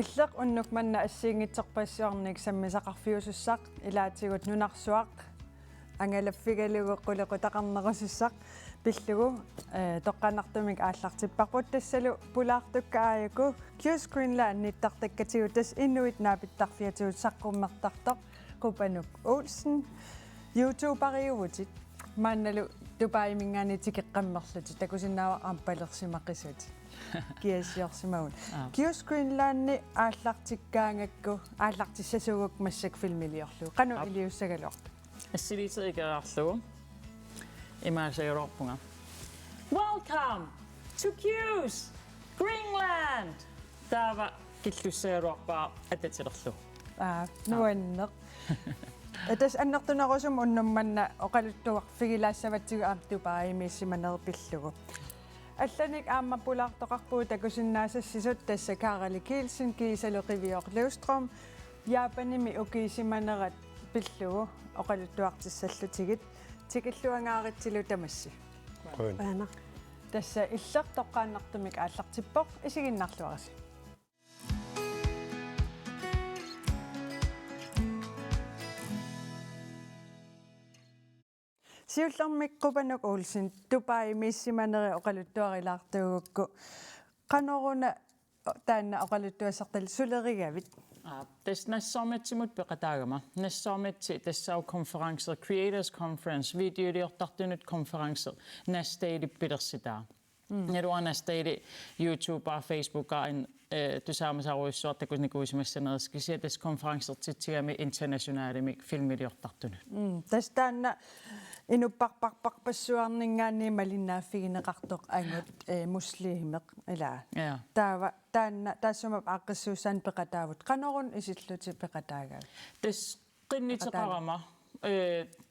иллеq unnuk manna assiingitserpassiornik sammisaqarfiusussaq ilaatigut nunarsuaq angalaffigalugu qulequtaqarnerusussaq pillugu toqqanartumik aallartipparput tassalu pulaartukka aayaku Q's Greenland nittartakkatigu tas Inuit naapittarfiatugut saqqummertartoq Qupanuk Olsen YouTuberiuvutit mannalu tupaimingaani tikeqqammerluti takusinnaava amppalersimaqisut kiasiorsimagun Q's Greenland aallartikkaangakku aallartissasuguk massak filmiliorlu qanu iliussagaloortu assiliiterigaarlugu imaasayororpunga Welcome to Q's Greenland taava killussayororpaa atatilerlu nuanneq atas annertunerusum unnummanna oqaluttuaq figilaassavatiguaartupaimiissimanerpillugu алланик ааммаппулаартоқарпуу такусиннаасассисут тасса Карали Килсен кисалеқивиор Леустром яапаними укисиманерат пиллугу оқалуттуартиссаллутигит тикиллуангааратсилу тамасси паана тасса иллертоққааннартумик ааллартиппоқ исигиннарлуараси Siullermik Qupanuk Olsen tupai missimaneri oqaluttuarilaartuugukku qanoruna taanna oqaluttuassartal sulerigavit Nassaamatsimut peqataagama nassaamatsi tassau konferencer Creators Conference videoliortartunut konferencer nastailippilersitaa naluarnastaili YouTube Facebook tusaamasaaruissuartakusnikuisimassanerskisia tas konferencertitsigami internationaalimik filmiliortartunut tastaanna inupparparparpassuarningaanni malinnaaffigineqartoq angut musliimeq ilaa taava taanna taassumap aaqqissuussaan peqataavut qanorun isilluti peqataagaa tas qinniteqarama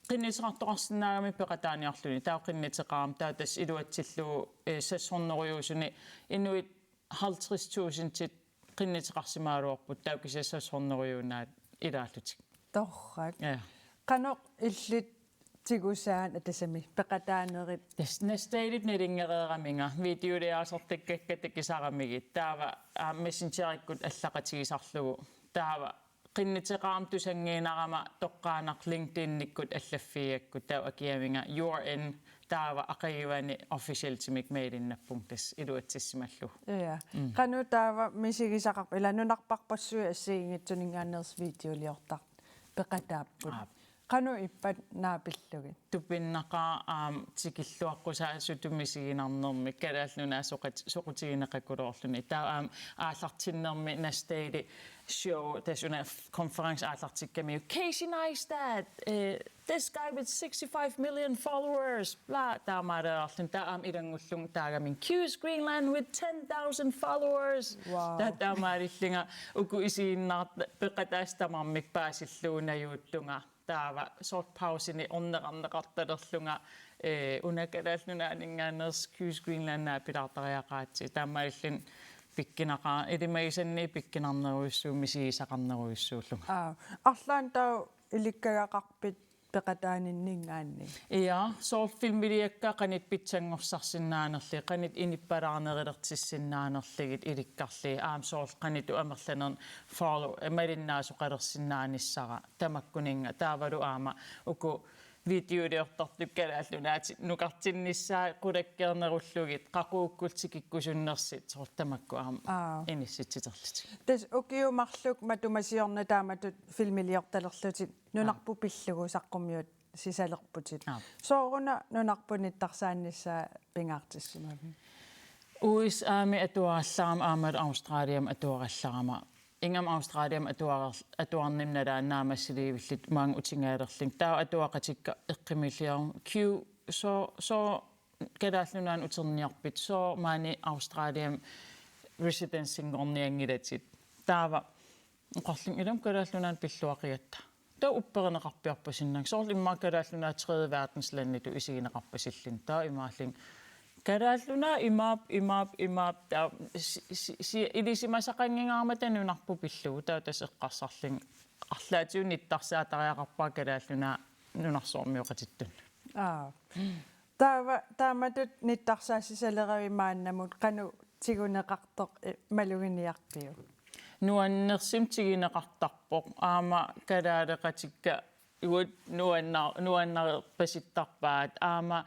qinniteqartoqarsinnaagami peqataaniarluni taa qinniteqaram taa tas iluatsillu sassorneriusuni Inuit 50.000 tit qinniteqarsimaaluorput taukisassorneriunaat ilaallutik torrak qanoq illit tigussaan atasami peqataanerit nasstailit nalingereeraminga videoleasortakkakkatakisaaramigit taava messengerikut allaqatigisarlugu taava qinniteqaram tusangiinarama toqqaanaq LinkedIn-nikkut allaffiakkut taa akiaminga URN taava aqayivani officialtimik mailinnappung tas iluatsissimallu qanu taava misigisaqarp ilanunarparpassui assiingitsuningaaners videoliortar peqataapput qanu ippat naapillugi tupinnaqa tikilluaqqusaa tumisiginarnermi kalaalluna soqutigineqakuloorluni taa aallartinnermi nastaili show tasuna conference aallartikkami Casey Neistat this guy with 65 million followers bla taamaarerarlun taa ilangullung taagamin Q's Greenland with 10,000 followers taamaarилlinga uku isiinnaart peqataastamarmik paasilluunajuuttunga taava short pausini onneqarneqartalerlunga unakalaallunaaningaaners Q's Greenland naapilaartariaqaatsi taamaillin pikkinaqa ilimaisanni pikkinarneruissuumisiisaqarneruissuullunga arlaan taa ilikkagaqarpit peqataaninningaanni short filmiliakka qanit pitsangorsarsиннааnerli qanit inipparaarnerilertissиннааnerligit ilikkarli short qanitu amerlanern follow malinnaasuqalersinnaanissara tamakkuninga taavalu aama uku videoleortartukkalaallunaati nuqartinnissaa qulakkeernerullugit qaquukkultikikkusunnersit sortamakku aama inissitsiterlit tas ukiumarluk matumasiorna taamatut filmiliortalerlutit nunarpu pillugu saqqummiut sisalerputit sooruna nunarpunittarsaannissaa pingaartissimami USA-mi atuallaam aamat Australiam atuarallarama ingam Australiam atuarnimnalaa naamassiliivillit maang utingaalerling taa atuaqatikka eqqimilliarum Q so kalaallunaan uterniarpit so maani Australiam residencingorniangilatit taava qorling ilam kalaallunaan pilluaqiatta taa uppereneqarpiarpasinnak soorl immaa kalaallunaa tredje verdenslannitu isigineqarpasillin taa imaallin kalaalluna imaap taa ilisimasaqangingaarmatanunarpu pillugu taa tas eqqarsarling арлаатиун иттарсаатариақарпаа калааллуна нунарсоормиоқатиттун тааматут ниттарсаассисалеравимааннамут қану тигунеқартоқ малугиниарпиу nuannersim tigineqartarpoq aama kalaaleqatikka iwat nuannerpasittarpaat aama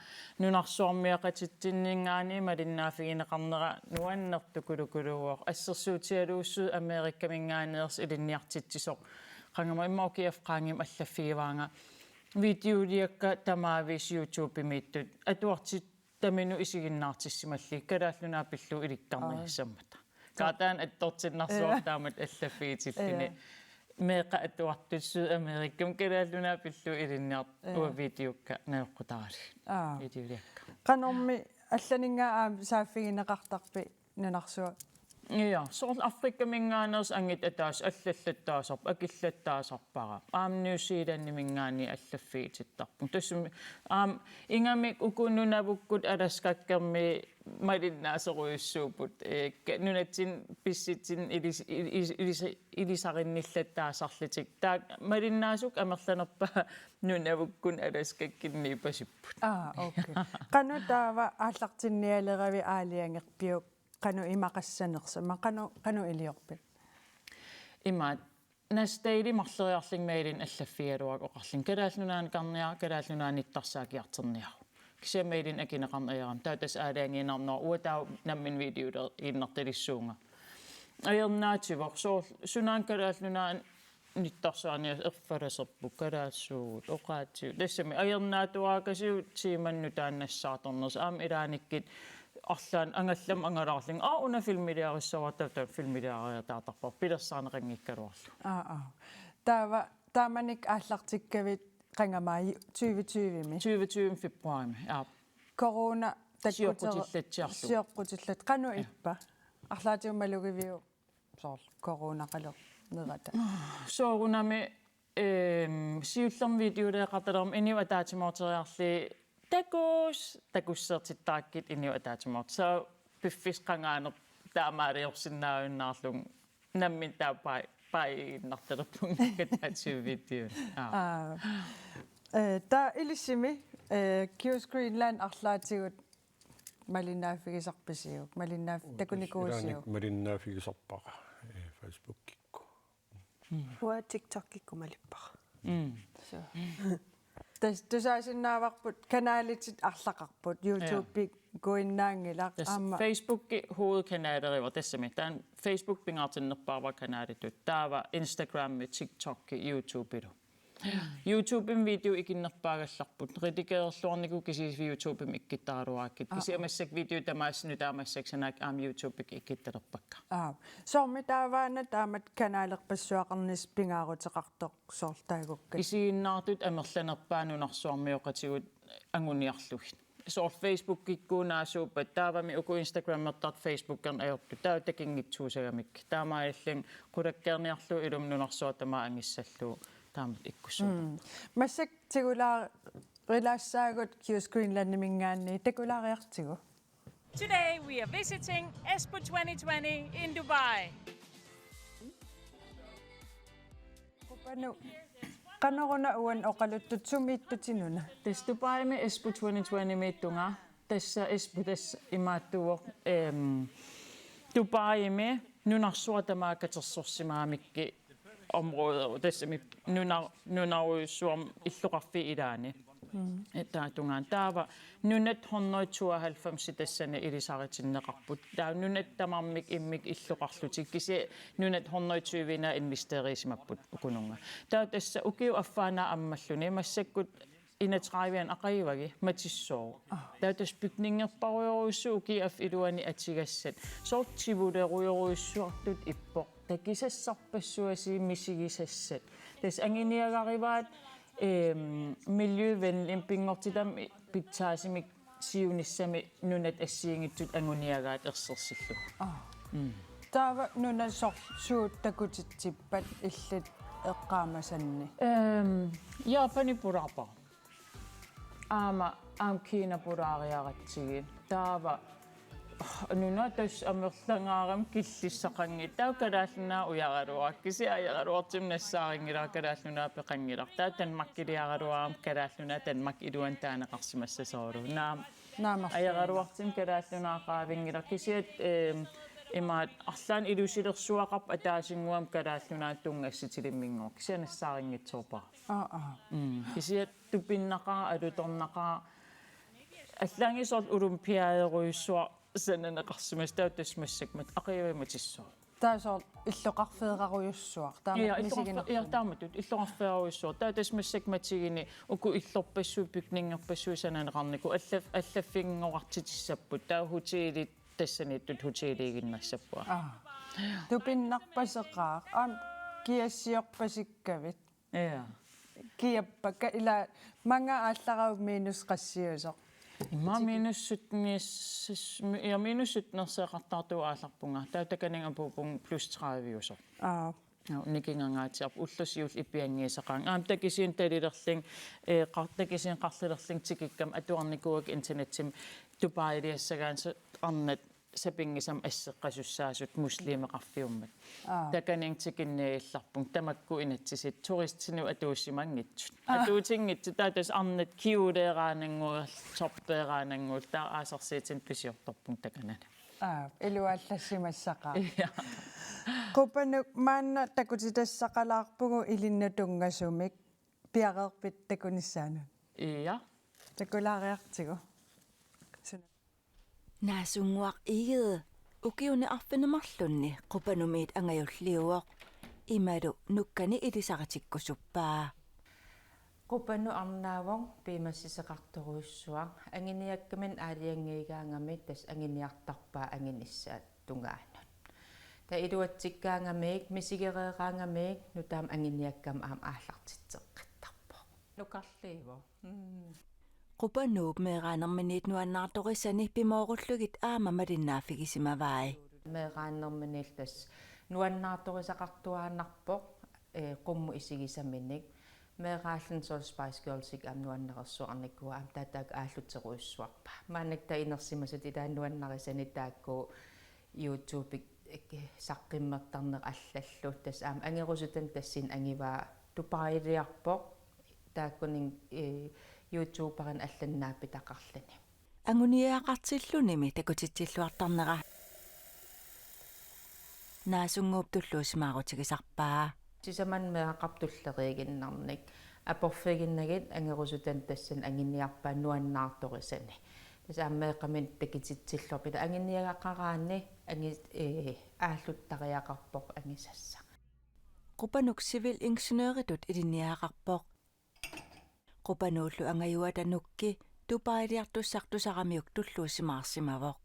nunarsuarmiaqatittinningaani malinnaafigineqarnera nuannertukulukuruuq assersuutialuussuut Amerikka mingaaneers ilinniartitsisoq qangama immaokiaf qaangim allaffigivaanga videoliakka tamaavis YouTube imiittut atuartit taminu isiginnaartissimalli kalaallunaa pillu ilikkarnirissammata kaataan attortinnarsuartaamat allaffiitillini meeqa atuartussuut Amerikkam kalaallunaa pillu ilinniart uwa videokka naeqqutaali videoliakka qanormi allaningaa saaffigineqartarpi nunarsua ja soorl Afrikka mingaaneers angit ataas allallattaasarp akillattaasarpara New Zealand mingaani allaffiitittarpu tassumi ingami ukunnunavukkut alaskakkermi malinnaaseriussuuput nunatsin pissitsin ilisarinnillataassarlitik taa malinnaasuk amerlanerpa nunavukkun alaskakkinniipasipput okay qanu taava aallartinnialeravi aaliangerpiuk qanu imaqassanersama qanu iliorpit imaat nastaili marleriarlingmailin allaffialuak oqarlin kalaallunaan qarniaa kalaallunaan kisemailin akineqarniaram taatas aalaangiinarnor uataa nammin videoder innertilissuunga ajernaativoq soor sunaan kalaallunaan nittarsaani erfalaserpu kalaassuut oqaatiu tassami ajernaatuaakasiut siimannu taannassaartorners aam ilaanikit arlaan angallam angalaarling una filmiliarissavatta filmiliariataatarpar pilersaaneqanngikkaluarlu taamanik aallartikkavit qangamaa 2020 februari corona siorqutillat qanu ippa arlaatiummalugiviu soor corona qalo nerata soorunami siullerm videoleeqartalerm iniuataatimoorteriarli takussertittaakkit iniuataatimoort so piffisqangaaner taamaaliorsinnaauinnaarlung nammin taapai painartelerpun kataatsuvittio ta ilissimi Q's Greenland arlaatigut malinnaaffigisarpisiuk takunikuussiuk malinnaaffigisarpaqa Facebookikku wa TikTokikku malippaq tusaasinnaavaqput kanaalit arlaqarput YouTube goinnaangilaq Facebookki hovedkanaaleriva tassami taan Facebook pingaartinnerpaava kanaalitut taava Instagram TikTok YouTubeilu YouTuben video ikinnerpaagallarput redigererluarniku kisiis YouTubem ikkittaaruaakit kisiamassak video tamaasnu taamassaksanaak YouTubek ikkittalerpakka soormi taavaana taamat kanaalerpassuaqarnis pingaaruteqartoq soortaagukka isiinnaartut amerlanerpaanunarsuarmioqatigut anguniarlugit soor Facebookikkuunaasuupat taavami uku Instagrammertart Facebookern ajortu taatakingitsuusagamik taamaallin qulakkeerniarlu ilumnunarsuatamaa angissallu taamat ikkussuut massak tigulaa rilaassaagut Q's Greenland mingaanni takulaariartigu Today we are visiting Expo 2020 in Dubai. qanoruna uan oqaluttutsummiittutinuna tas Dubai Expo 2020 mittunga tassa Expo tas imaattuvoq Dubai nunarsuatamaa katersorsimaamikki områder tassami nunaruissuam illuqarfi ilaani taatungaan taava nunat 192 tassana ilisaritinneqarput taa nunat tamarmik immik illuqarlutik kisi nunat 120 investeriisimapput ukununga taa tassa ukiu affaana ammalluni massakkut inatraavian aqayivagi matissoo taa tas bygningerparuyoruissu uki af iluani atigassat sortivuleruyoruissuartut ippoq takisassarpassuasi misigisassat tas anginiagarivaat miljøvenlig pingortitam pitaasimik siunissami nunat assiingittut anguniagaat ersersillu taava nuna suut takutitsippat illit eqqaamasanni Japani purapa aam Kiina puraariaratsigi taava nuna tas amerlangaaram killissaqangi taa kalaallunaa uyaraluakkisi ayaraluartim nassaaringila kalaallunaa peqangilaq taa tanmakkiliaraluaram kalaallunaa tanmak iluan taaneqarsimassasoorlu naam ayaraluartim kalaallunaa qaavingila kisiat Imaat arlaan ilusilersuaqarp ataasinguam kalaallunaattungassitilimmingoq kisianassaaringitsoorpa. Kisiat tupinnaqa alutornaqa аллаангисоор олимпиаderuissuar сананеқарсимас таутасмассакмат ақиавиматиссоо таасоор иллоқарфеэқаруйуссуар тааматут иллоқарфеэруйуссуар таутасмассакматигини уку иллорпассуу пикнингерпассуу сананеқарнику аллаффингоқартитиссаппут таахутиилит тассаниттут хутиилигиннассаппуа тупиннарпасеқаа киассиорпасиккавит киаппака ила манга аалларау минус qassiusoq имма минуссутнерсеқартартуу аалларпунга таутаканинга пупун плюс 30 никингангаатиарп уллусиул иппиангиисақаан такисиин талилерлин такисиин қарлилерлин тикиккам атуарникуак интернеттим тупаилиассагаанса арнат сапингисам ассеққасуссаасут муслимеқарфиуммат таканин тикиннеилларпун тамакку инатсисит туристсину атууссимангитсут атуутингитсу таатас арнат киулеераанангуа сорпеераанангуул таа аасарсиитин писиорторпун таканана илуаллассимассақаа купанук маанна такутитассақалаарпугу илиннатунгасумик пиареерпит такуниссаанут ия такулаариартигу наасунгуақ игеэ укиуне арфинемарлунни қупанумиит ангаюллиуоқ ималу нуккани илисаратиккусуппаа qupanu arnaavong piimassisaqartoruissuaq anginiakkamin aaliangiigaangami tas anginiartarpaa anginissaat tungaanut ta iluatsikkaangamiik misigereeraangamiik nutaam anginiakkam aam aallartitseqqittarpo nukarliivo qupanu meeqaanerminiit nuannaartorisani pimoorullegit aama malinnaaffigisimavaai meeqaanerminiil tas nuannaartorisaqartuaannarpoq qummu isigisaminik meeqaallan sol Spice Girlsik am nuanneressuarnikkua am taataak aallutseruissuarpa maanakta inersimasut ilaannuannarisani taakku YouTube saqqimmertarneq allallu tas aam angerusutan tassin angivaa tupailiarpoq taakkuning YouTuberan алланнааппитақарлани ангуниаақартиллуними такутитсиллуартарнера наасунгууп туллуусимаарутигисарпаа сисаман меақартуллериигиннарник апорфигиннагит ангерусутан тассан ангинниарпаа нуаннаарторисани тас ааммеэқамин такититсиллорпила ангинниагақараани анги ааллуттариақарпоқ ангисасса qupанук civil ingeniøritut илинниаақарпоқ qupануллу ангаюатанукки тупаилиартуссартусарамиук туллуусимаарсимавоқ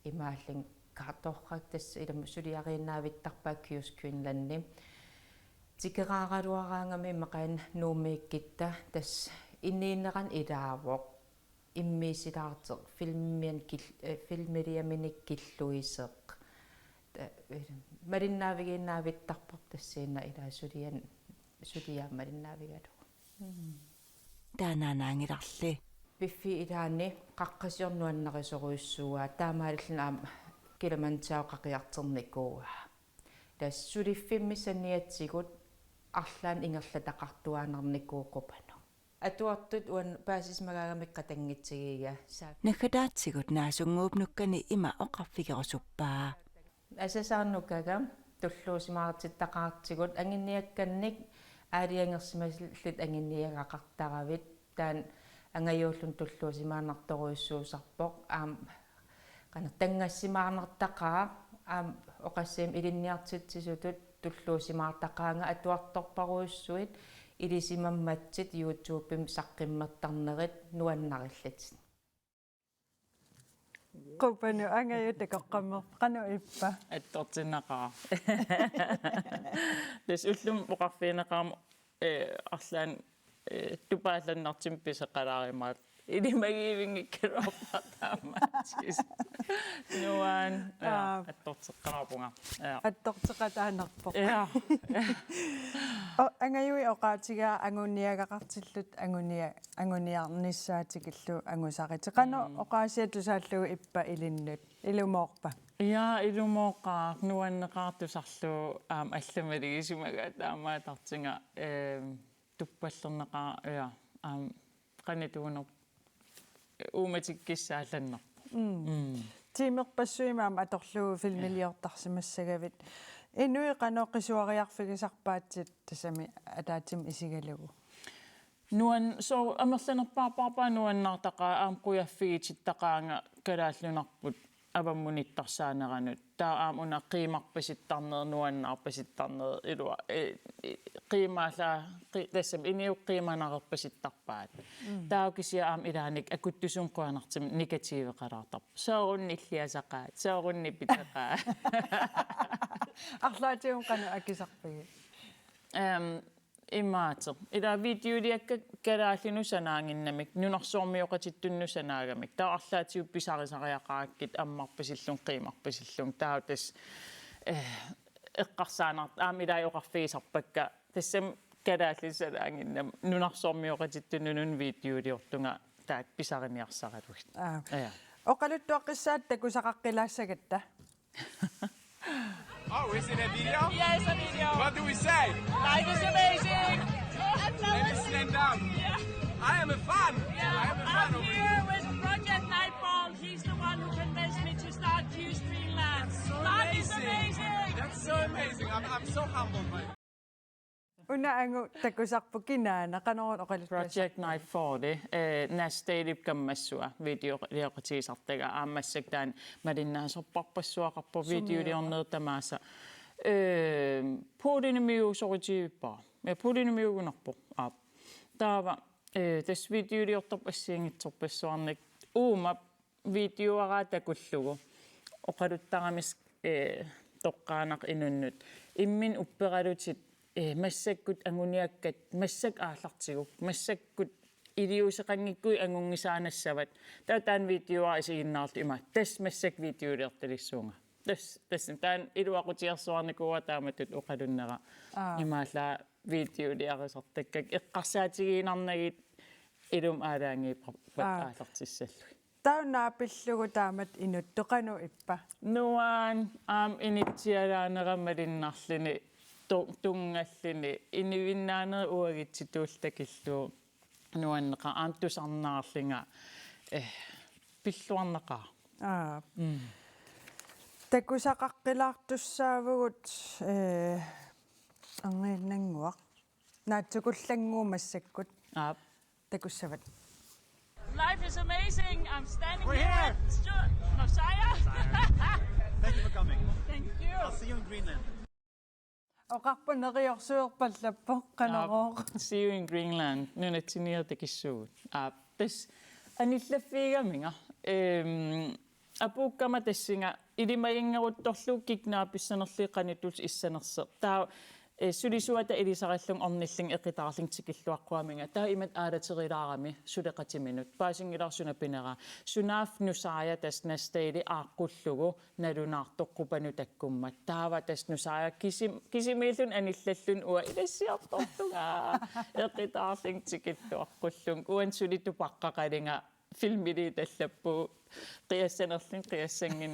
имааллин карторрак тасс илам сулиарииннаавиттарпаа киускуинланни тикерааралуараангами мақаан нуумииккитта тас иннииннеран илаавоқ иммисилаартеқ филмилиаминик киллуисеқ мариннаавигииннаавиттарпоқ тассиина илаа сулиаамалиннаавигалу таананаангиларли пиффи илаани қаққасиорнуаннерисоруиссууа таамааллин аама киламантао қақиартерникууа тас сулиффиммисаниатсигут арлаан ингерлатақартуаанерникуу қупану атуартут уан паасисмагаагамик қатангитсигига нахатаатсигут наасунгууп нуккани има оқарфигерусуппаа асасаарнуккага туллуусимаартиттақаартигут ангинниакканник аалиангерсимаслит ангинниагақартаравит таан ангаюуллун туллуусимаанарторуиссуусарпоқ аам qana tangassimaarnertaqaa aam oqassiim ilinniartitsisutut tulluusimaartaqaanga atuartorparuissuit ilisimammatsit YouTubem saqqimmertarnerit nuannarillat qupanu angayutaqaqqammer qanu ippa аттортиннақаа тас уллум оқарфиинеқарма арлаан тупаалланнартим писеқалааримаат илимагиивингиккалуарпартаамаатис нуан атторсеққарапунга аттортеқатаанерпоқ я ангаюи оqaatigaa anguniagaqartillut anguniarnissaatigallu angusariti qanu oqaasiatusaallugu иппа илиннут илумоорпа я илумооқаа нуаннеқаартусарлу алламалигисимага таамаатартинга туппаллернеқаа я qanituuner uumatikkiссаалланнер tiimerpassuimaam atorlugu filmiliortarsimassagavit inui qanoqisuariarfigisarpaatsit tasami ataatim isigalugu Nuan so amerlanerpaapapa nuannaartaqa quyaffigitittaqaanga kalaallunarput avammunittarsaanaranut taa una qiimarpasittarner nuannaarpasittarner ilua qiimaalla tassam iniuqqiimananerpasittarpaat taukisia ilaanik akuttusunquanartim negatiiveqalaartar soorunniilliasaqaat soorunnippitaqaa арлаатиун qanu akisarpigi имаатер ила видеолиакка калааллину санаангиннамик нунарсуормиоқатиттунну санаагамик таарлаатиупписарисариақааккит аммарпасиллун қимарпасиллун таутас эққарсаанарт аамилаиоқарфигисарпакка тассам калаалли санаангиннам нунарсуормиоқатиттуннун видеолиортунга таат писариниарсаралугит оқалуттуаққиссаат такусақаққилаассагатта Oh, is it a video? Yeah, it's a video. What do we say? Life is amazing. Maybe stand down. I am a fan. I am a fan I'm over here with Project Nightfall. He's the one who convinced me to start Use Greenland. Life is amazing. That's so amazing. I'm so humbled by it. unaangu takusarpukinaana qanorun oqaluttuas Project Nightfall nastailip kammassua video liaqatiisartaga aammassaktaan malinnaasarparpassuaqarpo video liorneertamaasa puulinimiusoritiivippa puulinimiugunarpo aap taava tas video liortarp assiingitsorpassuarnik uuma videoaraa takullugu oqaluttaramis toqqaanaq inunnut immin upperalutit массаккут ангуниаккат массак ааллартигук массаккут илиусеқангиккуи ангунгисаанассават таатаан видеоа исигиннаарту има тас массак видеолиарталиссуунга тас таан илуақутиарсуарникуа тааматут оқалуннера имааллаа видеолиарисартаккак эққарсаатигиинарнагит илум аалаангииппат ааллартиссаллу тауннаапиллугу таамат инуттоқану иппа нуаан аам инитсиалаанераммалиннарлини tunngallini inuinnaaneri uagitsituultakilluu nuanneqa aamtusarnaarlinga pilluarneqa takusaqaqqilaartussaavugut angiinnanguaq naatsukullanguumassakkut takussavat Life is amazing. I'm standing We're here. Messiah. Thank you for coming. Thank you. I'll see you in Greenland. oqarpaneriorsuerpallappo qanorooq See you in Greenland nunatiniartakissuut tas anillaffiigamiga apuukkama tassinga ilimagingeruttorluuk kiknaapissanerliiqanituls issanerse taa sulisuata ilisarallung ornilling eqitaarling tikilluaqquamiga taa imat aalaterilaarami suleqatiminut paasingilarsuna pinera sunaaf nusaaya tas nastaili aaqqullugu nalunaartoqqupanu takkummat taava tas nusaaya kisimiillun anillallun ua ilassiartortuga eqitaarling tikilluaqqullung uan sulitupaqqaqalinga filmili tallappu qiassanerling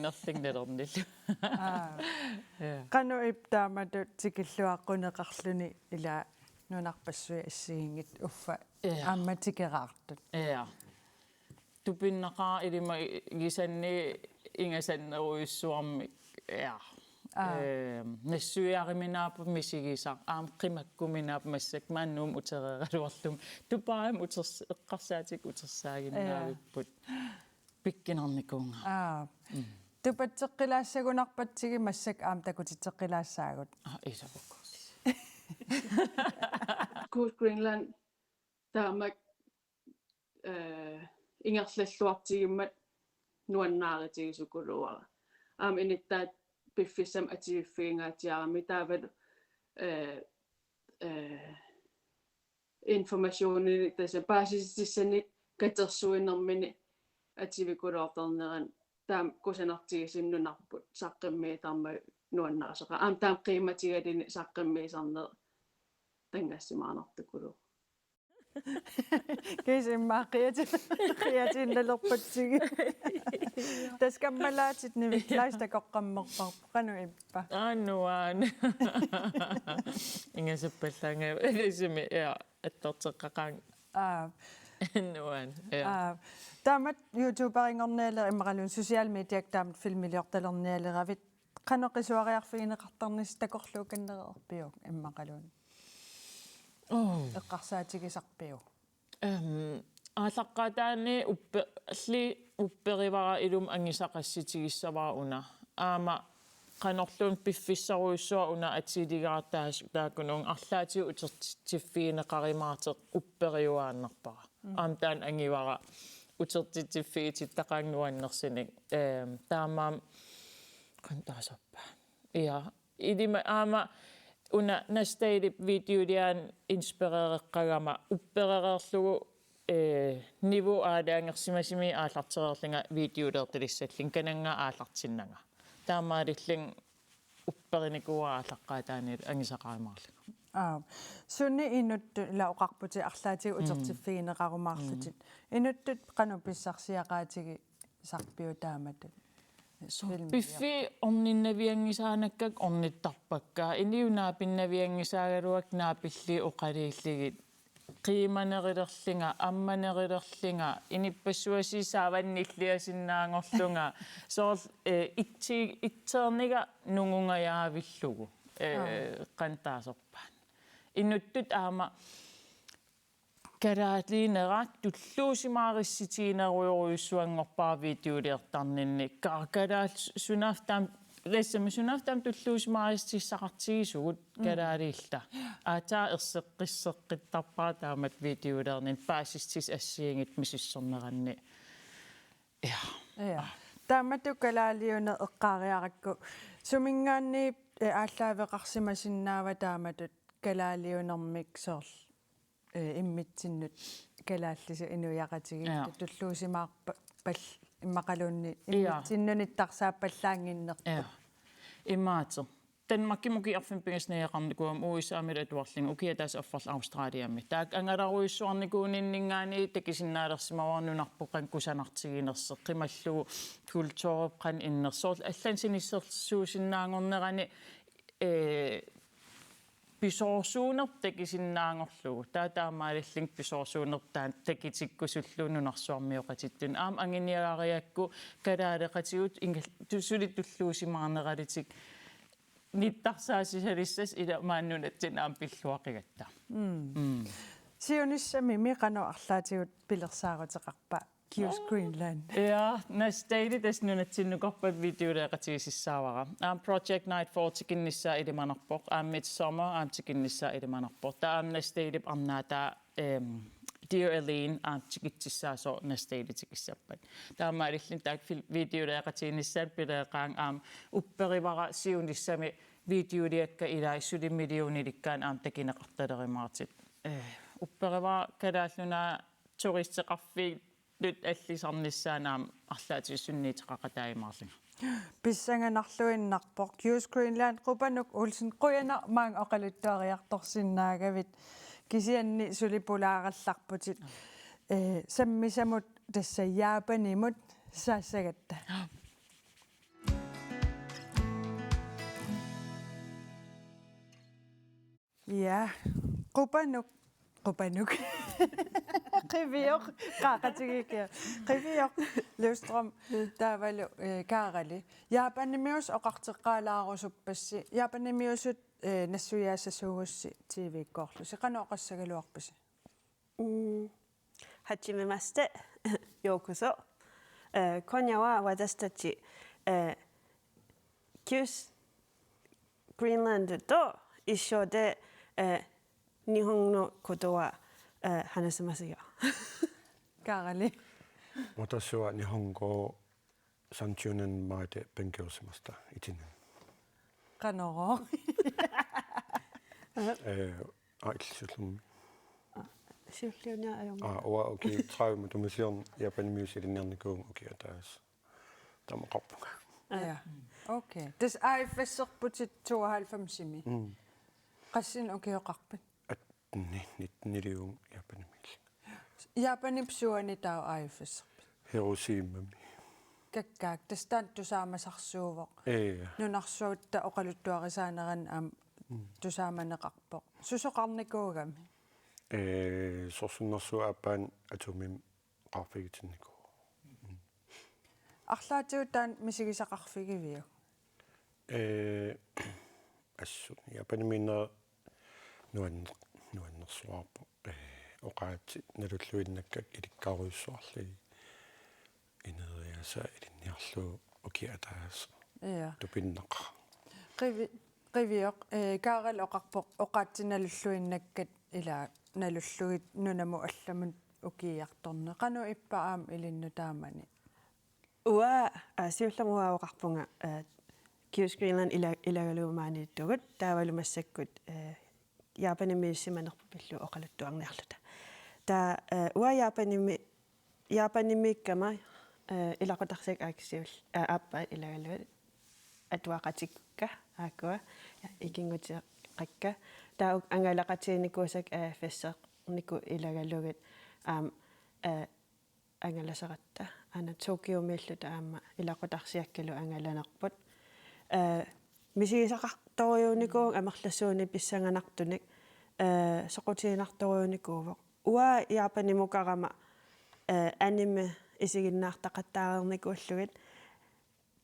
nalernill qanu iptaamatut tikilluaqquneqarluni ila nunarpassui assiingit uffa aammatikeraartut tupinnaqaa ilima gisanni ingasanneruissuarmi nassuiariminaap misigisa qimakkuminaap massak maannum utereraluarlum tupaam eqqarsaatik utersaaginnaaviput pikkinarnikuunga tupatseqqilaasagunarpatsigi massak aam takutitseqqilaassaagut isapukkus Good Greenland taamak ingerlalluartigimmat nuannaaritigisukuluara inittaat piffissam atigiffiingaatiarami taavat informationi tasa baasisissani katersuinermini ativikuloorterneran taam kusanartigisinnunarput saqqimmiitarma nuannaasaqa taam qiimatigalini saqqimmiisarner tangassimaanartukulu kisimmaa qiatinnalerpatsigi taskammalaatit niviklaista koqqammerparpu qanu ippa nuaan ingasappallanga isimi attorteqqaqaang nuan ja Taamat YouTuberingornialer imaqalun social mediak taamat filmiliortalernialeravit qanoqisuariarfigineqartarnis takorluukannereerpiu immaqalun eqqarsaatigisarpiu ааллаққатаани алли упперивара илум ангисақасситигиссавара уна аама qanorlun piffissaruissua una atiligaartaas taakунун арлаатиу утертиффиинеқаримаартеқ уппериуааннарпара аамтаан ангивара утертитиффиитит тақаангуаннерсиник таамаам qantaasappa ia idima aama una nastailip videodian inspirereqqagama upperereerlugu niveau aadaangersimasimi aallartererlinga videoleertilissallin kananga aallartinnanga таамаалиллин уппериникуа ааллаққаатаани ангисақаамаарлуг сунни инутту ила оқарпути арлаатиу утертиффигинеқарумаарлутит инуттут қану писсарсиақаатиги сарпиу таамату пиффи орниннавиангисаанаккак орниттарпаккаа иниунаа пиннавиангисаагалуак наапилли оқалииллигит qiimanerillerlinga ammanerillerlinga inippassуасисааванниллиасиннаангорлунга соорл итсернига нунгунгаявиллугу qantaasорпаан инуттут аама караатинерат туллуусимаарисситиинеруйоруйуссуангорпаа видеолиертарнинни каракалаал сунафтаам лессами сунафтаам туллуусимаариссисақартигисугут калаалиилла аатаа ерсеққиссеққиттарпаа таамат видеолернин паасистис ассиингит мисиссорнеранни я таамату калаалиуне эққаариаракку сумингаанни ааллаавеқарсимасиннаава тааматут калаалиунэрмик соорл иммитсиннут калааллису инуяқатиги туллуусимаарпа пал иммақалуунни иммитсиннуниттарсааппаллаангиннерпу имаатер Danmarkimmuki arfinpigasneeqarnikuam uissaamil atuarling ukiataas affarl Australiammi taak angalaruissuarnikuuninningaani takisinnaalersимаварнунарпоqan kusanartiginerseq qimallugu kultuureqqan innersoorl аллансинисsersuusinnaangornerani pisoorsuuner takisinnaangorlugu taataamaalilling pisoorsuunertaan takitikkusulluununarsuarmioqatittun aam anginiagaariakku kalaaleqatigut tusulitulluusimaarneralitik nittarsaassisalissas ila maannunatsin aam pilluaqigatta Sionissami miqano arlaatigut pilersaaruteqarpa Q's Greenland. Ja, nastaili tasnunatsinnukorpat videoleeqatigisissaavara. Project Nightfall tikinnissaa ilimanarpoq Midsummer tikinnissaa ilimanarpoq. Taam nastailip arnaata Dear Eileen tikitsissaaso nastailitikissappat. Taamaalillin taak videoleeqatiginnissaal pileeqaang upperivara siunissami videoliakka ilai 7 millionilikkaan takineqartalerimaartit. Upperivara kalaalluna turisteqarfi nyt allisarnissaanaam arlaatigissunniiteqaqataaimaarlinga pissanganarluinnarpoq Q's Greenland qupanuk ulsin quyana maang oqaluttuariartorsinnaagavit kisianni sulipulaarallarputit sammisamut tassayaapanimut saassagatta ja qupanuk Qiviok qaaqatigikia Qiviok Løvstrøm taavalu kaarali Japanimius oqarteqqaalaarusuppassi Japanimiusut nassuyaasasuugussi TV-korlu siqanoqassagaluarpasi Hajimemashite yokoso Konya wa watashi Q's Greenland to issho de 日本のことは話せますよ。Karali. 私は日本語を30年前で勉強しました。1年。Kanoro. Illusion. Illusionia er jo. Okay, traume du mission Japan music i den gang okay deres. Der må råbe. Ja. Okay. Det er fæsser på 92 simi. Qassin okay qarpit. Nitnilium Japanimil. Japanipsuani taa aifis. Hiroshima. Kakkaak tastan tusaamasarsuuvoq. Nunarsuutta oqaluttuarisaaneran am tusaamanneqarpoq. Susoqarnikuugami. сорсуннэрсуаапаан атумим qaarfigitиннику арлаатиу таан мисигисақарфигивиу ассу япаниминнер нуаннерсуарпу оqaati налуллуиннаккак иликкааруйссуарлиги инериаса илинниарлуу окиатаас я тупиннеqa qivioq kaaral oqarpoq oqaatsinalulluinnakkat ila nalulluit nunamu allamut ukiiartorne qanu ippa aam ilinnu taamani уа сиулламуа оқарпунга Kiosk Greenland илагалуумаанииттугут таавалумассаккут яапанимииссиманерпу пиллу оқалуттуарниарлута таа уа яапанимиккама илақутарсак ааксиул ааппа илагалуат атуақатикка аакуа икингути қакка таа ангалақатиникуусак фессеқнику илагалугит аам ангаласаратта ана Токио-миллута аама илақутарсиаккалу ангаланерпут мисигисақарторюуникуу амерлассууни писсанганартуник соқутиинарторюуникуувоқ уа яапанимукарама аниме исигиннаартақаттаарникууллугит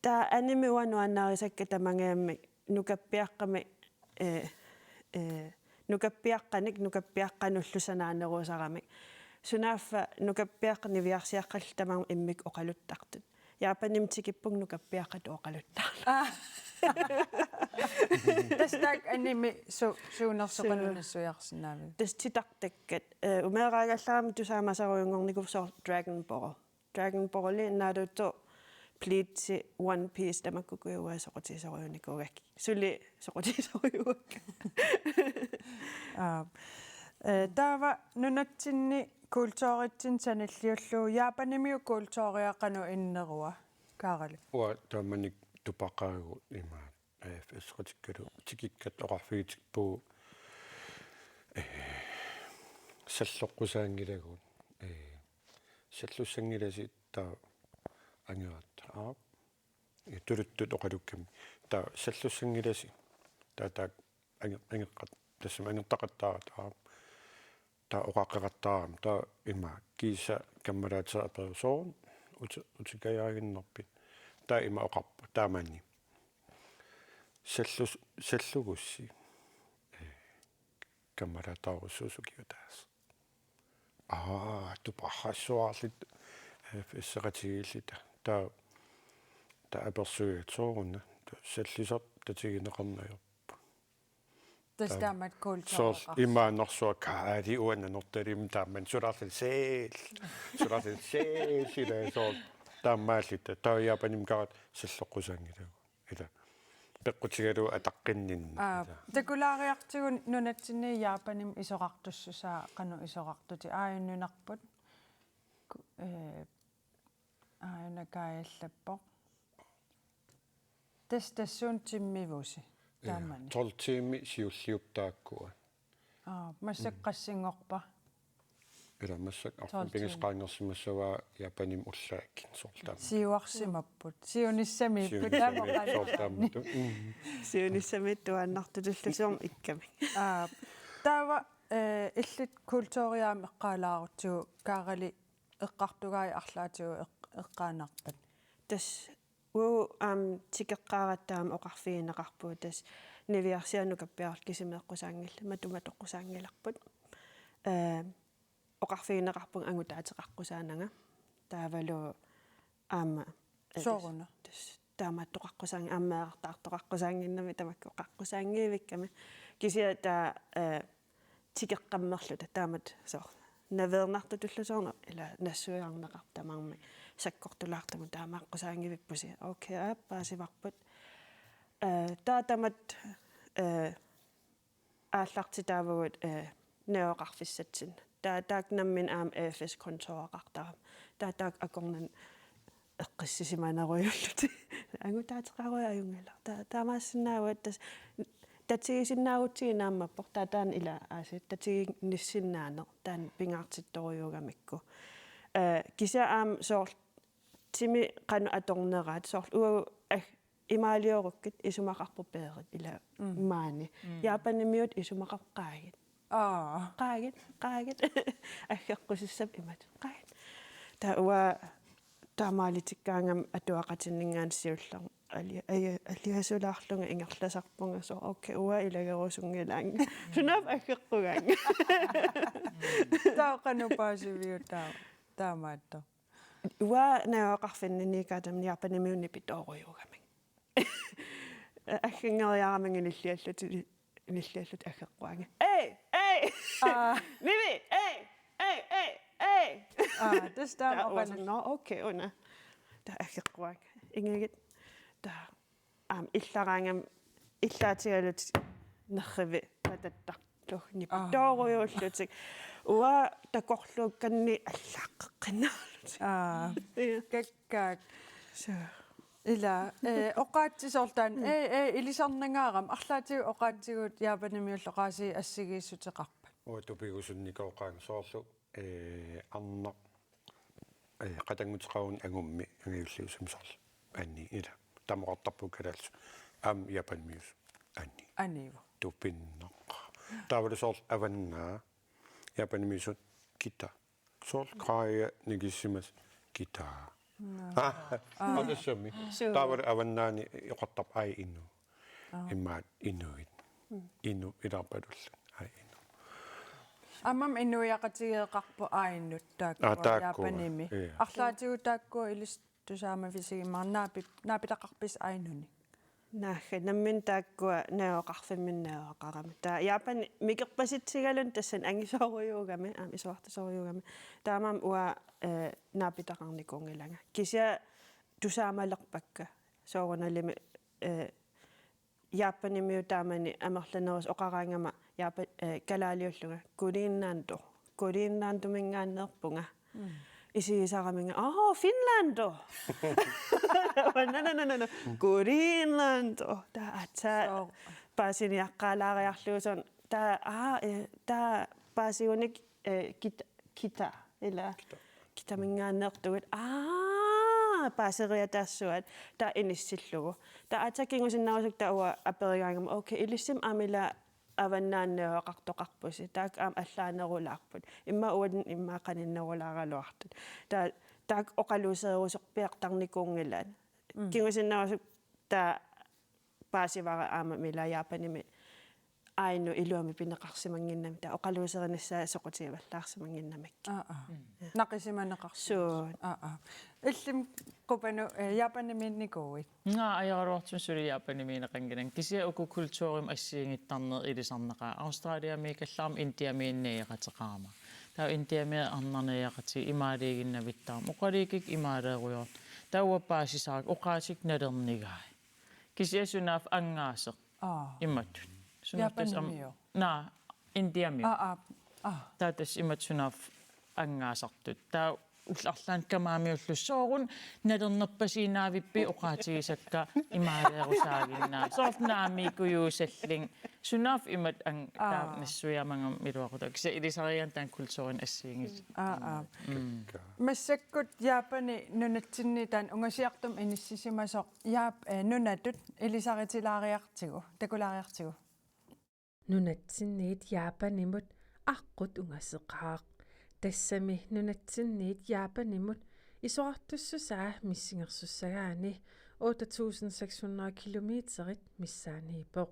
таа аниме уануаннаарисакка тамангаамми нукаппиаққами нукаппиаққануллусанаанерусарамик сунааффа нукаппиаққнивиарсиаққал тамам иммик оқалуттартут яапанимтикиппуг нукаппиаққат оқалуттарла тастак аними суунерсоқалунассуяарсинаави тас титартаккат умеэраагаллаарами тусаамасаруйунгорникувсоор Dragon Ball наруто плитси One Piece тамаккукуйуа соқутисаруйуникугак сули соқутисаруйугак таава нунатсинни культууритсин саналлиуллуу яапанимиу культууриақану иннеруа каарали уа тааманик тупақаагу има эфэсқотиккалу тикиккат оқарфигитикпуу саллоққусаангилагун саллуссангиласи таа ангератта тулуттут оқалукками таа саллуссангиласи таа ангеққат тассама ангертақаттаара таа оқаққеқаттаарам таа има киса каммалаатера аперсоон утикаяагиннерпи таа има оқарпа таамаани саллугусси каммалаатааруссуусукиутаас тупахассуарлит фиссеқатигиллита таа аперсуиатсоорунна саллисоп татигинеқарнайо тастамат культур сорс имаанерсуа каади уаннанорталим тааман сулаарлисeel силаасоо таамааллита тааяапаним карат саллоққусаангилагу ила пеққутигалу атаққиннин такулаариартигун нунатсинни яапаним исоқартуссусаа қану исоқартути ааюннунарпут ааюнакааллаппоқ тассуун тиммивуси таамани толтими сиуллиуптааккуа массаққассингорпа ила массак арфин пингисқаангерсимассаваа яапаним уллааккин соорлтаама сиуарсимаппут сиуниссамииппут таамоқалуарни сиунissamiittuannartulullusuum ikkami таава иллит культуриаам эққалаарутсуу каарали эққартугаи арлаатигу эққаанарпат тас тикеққааратаам оқарфигинеқарпуу тас нивиарсианукаппиарл кисимеэққусаангилла матуматоққусаангиларпут оқарфигинеқарпун ангутаатеқарқусаанага таавалу аама сооруна тас таамааттоқарқусаанги аммаартаартоқарқусаангиннами тамакку оқарқусаангиивикками кисиа таа тикеққаммерлута таамат соо навернартутуллусоорна ила нассуиарнеқартамарми саккортулаартаму таамааққусаангивиппуси окей аппаасиварпут таатамат аалларти таавагут неоқарфиссатсин таак наммин аам эфэс контороақартарам таатаак акорнан эққиссисиманаруйуллути ангутаатеқаруя аюнгала таамаассиннаауат тас татигисиннаавутсигинааммаппор таатаан ила аасит татигинниссиннаанер таан пингаартитторюугамикку кися аам соор тими қану аторнераат соор уагу имаалиоруккит исумақарпу пеерит ила маани яапанимиут исумақаққаагит qaagit akkeqqusissap imat qaagit ta uwa taamaalitikkaangam atuaqatinningaansiullar алиасулаарлунга ингерласарпунга со окей уа илагерусунгилаанга сунап аккеққугаанга таақанупаасивиу таамаатто уа наоқарфиннинникаатамни арпанимиунни питооруйугамик аггингериараманги ниллиаллут аккеққуанга эй ниви эй тастаам оқално окей уна та аккеққуанга ингигит та иллараангам иллаатигалут нерриви пататтарлуг нипитооруйууллутик уа такорлуукканни аллааққиннаалут каккаак ила оқаатсисортаан илисарнангаарам арлаатигу оқаатсигут яапанимиуллоқааси ассигииссутеқарпа уатупигусунникооqaang соорлу арна qatangutеqaun angummi angiulliusumsorlu анни ила тамоqartarpu kalaallu аам япанмиус анни анива тупиннеq тавлусоор аваннаа япанмиусут кита соор краая нигиссимас кита адашми тавар аваннаани иqartar ай инну иммаат иннуит инну иларпалулла ай инну аммам иннуяқатигеэқарпу аиннут таакку яапаними арлаатигу таакку илис тусаама фисигиммар наапитақарпис айнуни нааха наммин тааккуа наоқарфимминнаоқарами таа яапан микерпаситсигалун тассан ангисооруйуугами исуартасооруйуугами таамаам уа наапитақарникунгилага кися тусаамалерпакка соорунalimi яапанимиу таамани амерланерус оқараангама яапа калаалиуллуга кулииннаантумингааннеерпунга исигисараминга Финландо no Greenlando таата пасиниаққалаариарлуусон та пасиуник кита ила китамингааннеертугат пасериатаассуат та иниссиллугу та атакингусиннарусук тауа аперигаангам окей илиссим амила аваннааннеоқартоқарпуси таак аам аллаанерулаарпут имма уадин иммаақаниннерулааралуартут таак оқалуусеерусорпиартарникуунгилаан кингусиннарусук та паасивара аама мила яапаними айну илуами пинеқарсимангиннами та оқалуусеринассаа соқутигаваллаарсимангиннамик нақисиманеқарсу иллим купану яапаниминникууит аярортсусули яапаниминеқангинан кися уку культуурим ассиингиттарнер илисарнеқаа австралиами каллаарм индиамииннееқатеқаама таа индиами арнарнееқати имаалигиннавиттаам оқаликик имаалееруйор тауаппаасисаак оқаасик налернигаай кисиасунаaf ангаасеқ имматтут яапанимио индиамио таатас иматсунаaf ангаасартут таа улларлаан камаамиуллуссоорун налернерпасинаавиппи оқаатигисакка имаалеерусаагиннаа соорнаамикуюусаллин сунаaf имат таа нассуяамангам милуақута киса илисариан таан культурин ассиингис массаккут яапани нунатсинни таан унгасиартум иниссисимасоқ яап нунатут илисаритилаариартигу такулаариартигу нунатсинниит яапанимут аққут унгасеқаақ тассами нунатсинниит яапанимут исоартуссусаа миссингерсуссагаани 8600 километрит миссааниипоқ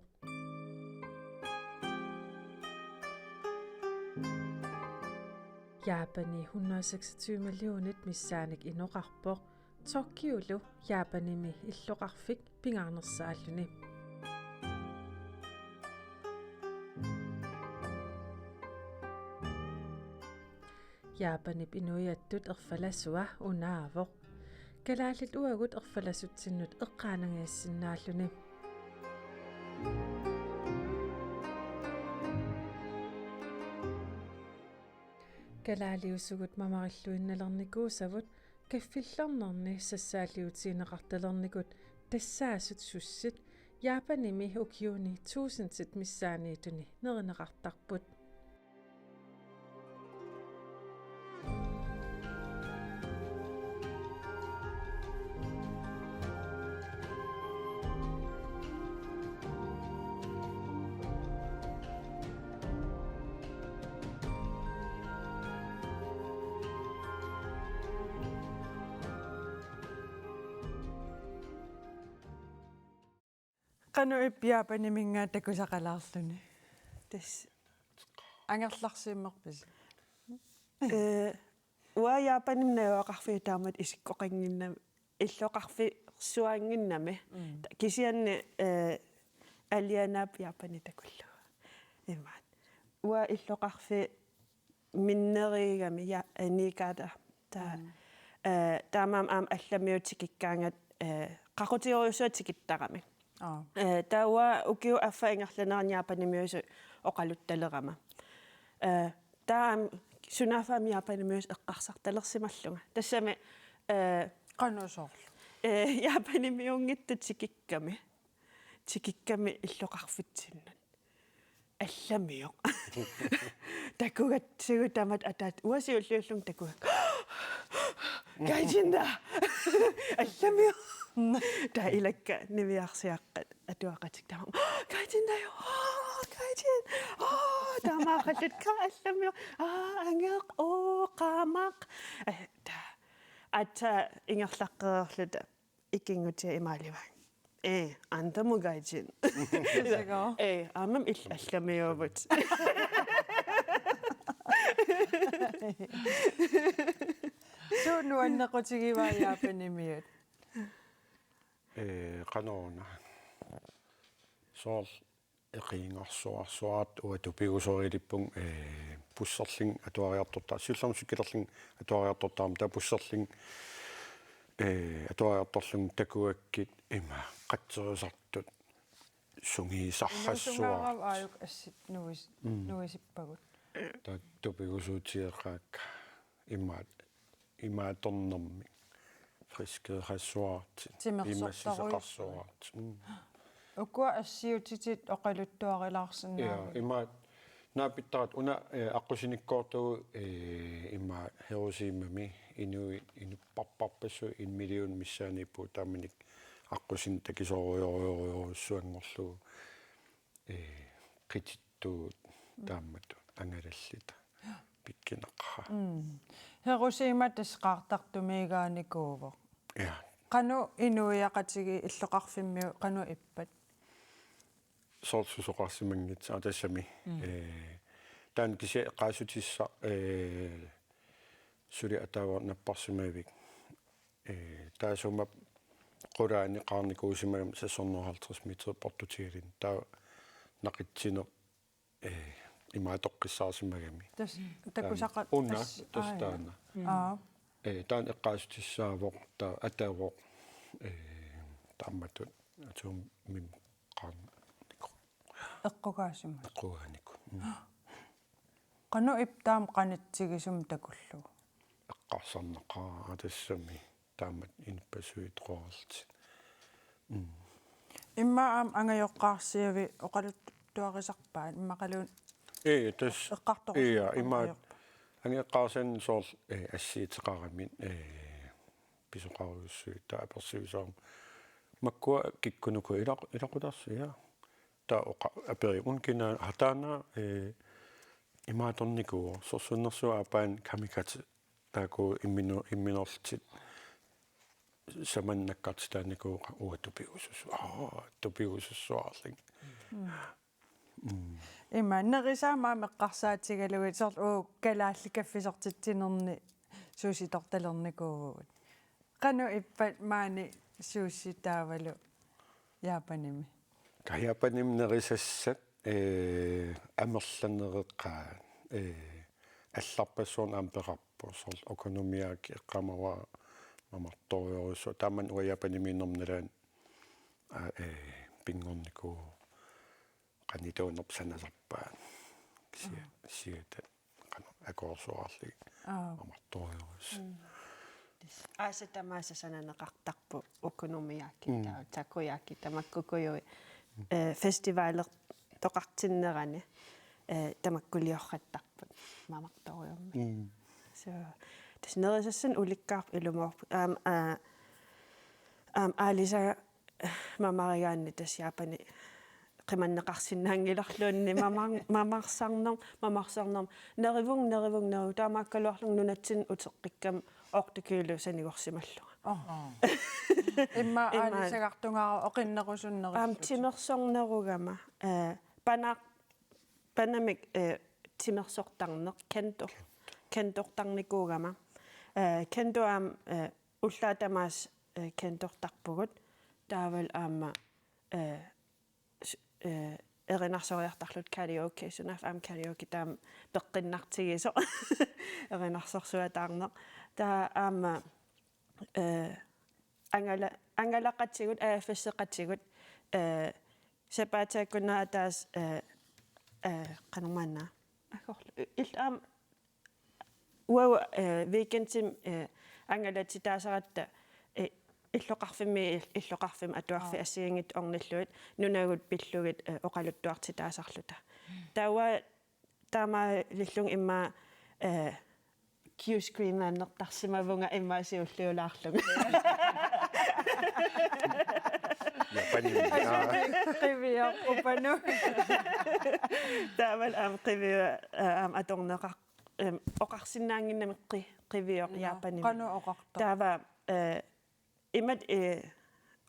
Japani 126 millionit missaanik inoqarpoq Tokyoulu Japanimi illoqarfik pingaarnersaalluni Japanip inuiattut erfalasua unaavoq kalaallit uagut erfalasuttinnut eqqaanangiassinnaalluni Kalaaliusugut mamarilluinnalernikuusavut kaffillarnerni sassaalliutiineqartalernikut tassaasut sussit Japanimi ukiuni 1000 missaaniituni nerineqartarput qanu ippiaapani mingaa takusaqalaarluni tas angerlarsiimmerpis ua Japanim nayoaqarfi taamat isikkoqanginnam illoqarfi suanginnami kisianni alianaap Japani takullu immaat ua illoqarfi minnerigami ja nikata ta taamam am allamiutikikkaangat qaqutioriusuatikittaqami tawa ukiu affaingerlaneran Japanimiusu oqaluttalерама taam sunaafam Japanimius eqqarsartalersimallunga tassami qanusorlu Japanimiungittutikikkami illoqarfitsinnat алламио такугатсигу тамат атаат уасиуллиуллун такуга гайжинда алламио та илакка нивиарсиаққат атуақатик тама гайжиндайо гайжин тамаақаллутка алламио ангеқ қамақ та ата ингерлаққеерлута иккингутиа имаалива антаму гайжин амам алламиовут суунуаннеқутигиваа Japanimiut qanoona soor eqiingarsuarsuarat uatupigusoriilippung pusserling atuariartorta sillam sikkilerling atuariartortaam ta pusserling atuariartorlung takuakkit ima qatserisartut sungiisarrassuar aayuk assit nuisippagut ta tupigusuutieqaakka imaatornermi friskeerassuart imassiseqarsuart ukua assiutitit oqaluttuarilaarsinna ja imaat naapittarat una aqusinikkoortugu ima herusiimami inupparparpassu 1 million missaanippu taaminik aqusin takisoorioriorussuangorlugu qitittuut taammattu angalallita pikkineqqa herusiimat tasqaartartumiigaanikууvo ja qanu inuiaqatigi illoqarfimmiu qanu ippat sortsusoqarsimangitsa tassami taan kisia qaasutissa suli atawa napparsimavik taasuma quraani qaarnikuusimagam sassornerhalters meter portutilin taa naqitsino imaatoqqissaarsimagami tas takusaqat unna tastaana taan eqqaasutissaavoq taa atavoq taammatut atum mim qaan eqqugaasima eqqugaaniku qanu iptaam qanitsigisum takullu eqqarsarneqaa tassami taamat inpasuitqoorlt imma am angajoqqaarsiavi oqaluttuarisarpaan immaqaluun tas imma angeqqaarsan soor assiiteqaramin pisoqaruussui ta apersiusaam makkua kikkunuku ilaqutarsia ta oqa aperiun kina hatana imaatornikuo sorsunnersua apaan kamikati taako imminortit samannakkartitaanniku tupiusussuarling imma nerisaama meqqarsaatigaluit sort kalaallikaffisortitsinerni suusitortalernikuu qanu ippat maani suussitaavalu Japanimi Japanim nerisassat amerlanereqqaa алларпассуун аампеқарпу сор экономиаки эққамава мамарториорусу тааман уяпаниминнэрналаан пингорнику qanituunerpsanasarpaan сиата qanu акорсуарли мамарториорус аасатамаасасананеқартарпу экономиаки таа такуяки тамаккукуйуи фестивалер тоқартиннерани тамаккулиорраттарпут мамарториорми so тэснерисассан уликкаар илумоорпут алиса мамаригаанни тас Япани qimannеқарсинаангиларлуунни мамарсарнерм нерivung таамааккалуарлуг нунатсин утеққиккам ортукиулу санигорсималлуга имма аалисагартунгаара оқиннерусуннерис тимерсорнеругама панамик тимерсортарнеқ кентортарникуугама кентуам уллаатамаас кентортарпугут таавал аама эринарсориартарлут karaoke сунаф karaoke таам пеққиннартигисо эринарсорсуатаарнеқ таа аама ангалақатсигут ааффиссеқатсигут сапаатааккунаа таас канумаана акорлу ил уау векентим ангалати таасаратта иллоқарфим атуарфи ассигингит орниллуит нунагут пиллугит оқалуттуарти таасарлута тауа таама лиллун имма Q screen-нертарсимавунга иммаасиуллиулаарлуг qivia upanu таавал qivia аторнеқар оқарсинаангиннамеққи qivia яапани qanu oqarta таава имат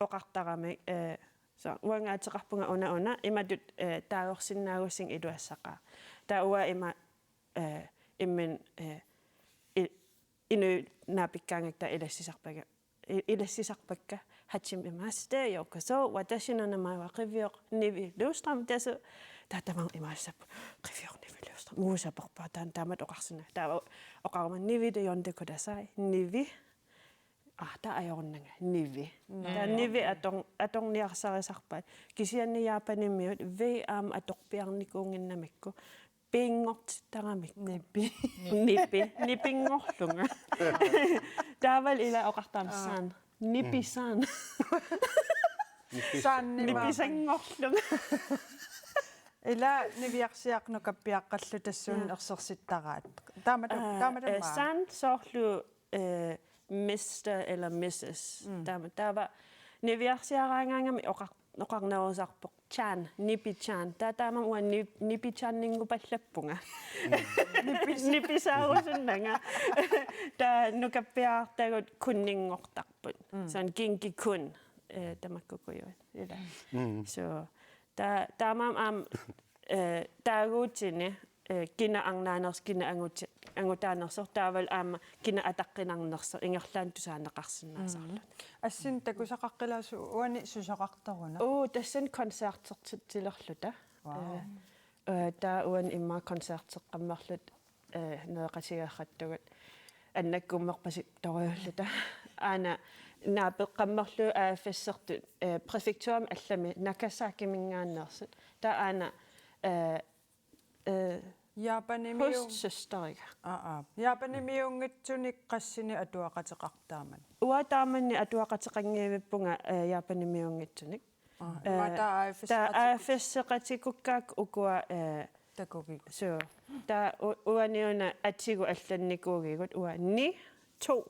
оқартарами so уангаатеқарпунга уна иматут таагорсиннаагуссин илуассақаа тауа има иммен ину напиккаангакта илассисарпакка хатсим имаасте йокасо ваташинанамаа qivioq nivi luustram tasu таатаман имаассап qivioq nivi luustram уусапарпаатаан таамат оқарсина таава оқарма nivi де йондекудасай nivi та аёрнага nivi та nivi аторниарсарисарпаат кисианнияапаниммиут ви аам аторпиарникуунгиннамикку пингортитарамик ниппингорлунга таавал ила оқартаамсаан нипписаан нипписангорлунга ила нивиарсиақну каппиаққаллу тассуун ерсерситтараат таамата сан соорлу Mr. eller Mrs. Taava niviarsiaraangaangami oqarnerusarpoq chan nipi chan taamam ua nipi channinngupallappunga nipisaarusunnanga ta nukappiaartagut kunninngortarput san kinki kun tamakkukujuat ila so taamam am taaguutini kina angnaaners kina angutaanerser taaval aama kina ataqqinarnerser ingerlaan tusaaneqarsinnaasarlut assin takusaqaqqilaasu uani susaqartaruna tassan konsertertilerluta taa uan imma konserteqqammerlut neeqasigaarrattugut annakkummerpasik toriulluta aana naapeqqammerlu aaffassertut prefekturam allami nakasaakimingaannersut taa aana яапанимиу яапанимиунгитсуник qassini atuaqateqartaaman уатааманни атуақатеқангиивиппунга яапанимиунгитсуник та ааффиссеқатикуккаак укуа такуги so та уаниуна атигу алланникуугигут уа ни 2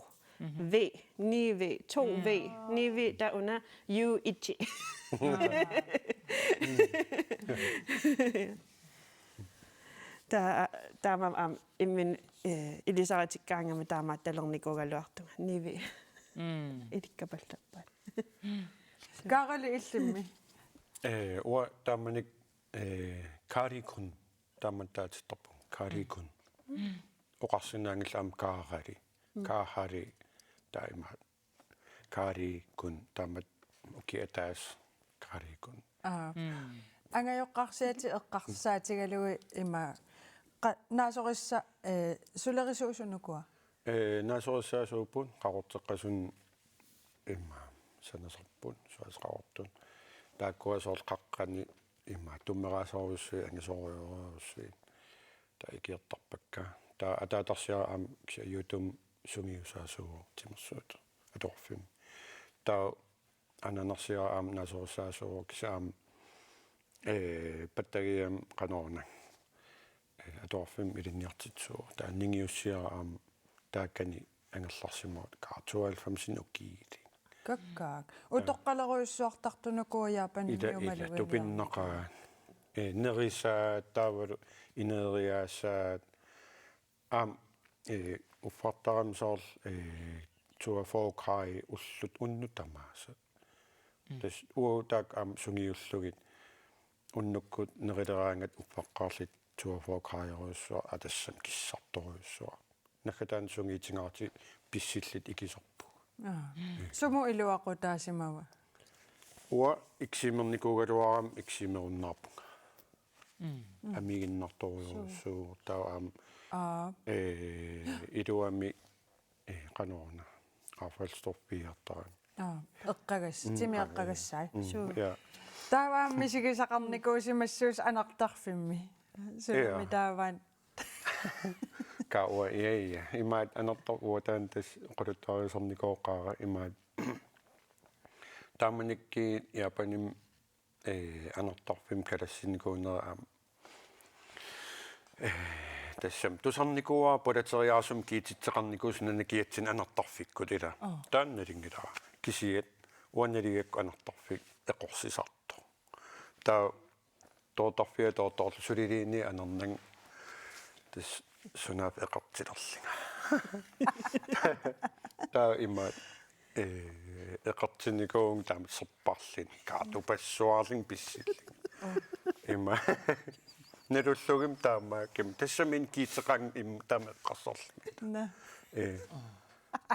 v 9 v 2 v 9 v та уна ю ичи таамам ам иммин илисаратиккаангама таамаат талерникуугалуартунга nivi иликкапаллаппаат гарали иллимми уа тааманик карикун тааматтаатиттарпу карикун оқарсинаангилаам каарали каахари таимаат карикун таамат укиатаас карикун ангайоққарсиати эққарсаатигалуи има наасорисса сулерисуусунукуа наасориссаасууппун қақортеққасун имма санасарпун суасқаортун тааккуасоорл қаққани имма туммераасоруссуи ангасориоруссуи таикиертарпакка таа атаатарсиара аам кися ютум сумиусаасуу тимерсуут аторфим таа ананарсиара аам наасориссаасуу кися аам паттагиам канорна аторфим илинниартитсуу тааннингиуссиара аам тааккани ангерларсимаут каартуалфамсин уккиити каккаак утоққалеруйуссуартартунукуа яапанимиумалуи тупиннеқаа nerisa taavalu ineriaasa uffartaram soorl tuafookrai ullut unnutamaasa tas uutaak sungiullugit unnukkut nerileraangat uffaqqaarlit tuafookraajeruussua atassan kissartoruussua nakkataan sungiitingaarti pissillit ikisorpu sumu iluaqutaasimawa ua iksimernikууgaluaram iksimerunnaarpunga amiginnartoriurussuu taa iluami qanoorna Rafaelstorpiartara eqqagas timiaqqagassai ja taavaammi sigisaqarnikuusimassuus anartarfimmi sumi taavaan ka ua ia imaat anertor uataan tas quluttaariusornikooqaara imaat taamanikki iapanim anertarfim kalassinikuunera тассам тусарникуа полатериарсум киититсеқарникуусна киатсин анертарфиккут ила таанналингилара кисиат уанналигакку анертарфик эқорсисарто таа тоотарфиа тооторсулилиини анернан тас сунаап эқартилерлинга таа има эқартинникуун таам серпарлин каатупассуарлин писсиллин има нэруллугим таамааким тассамин киитсеқан им тамеққарсорлу на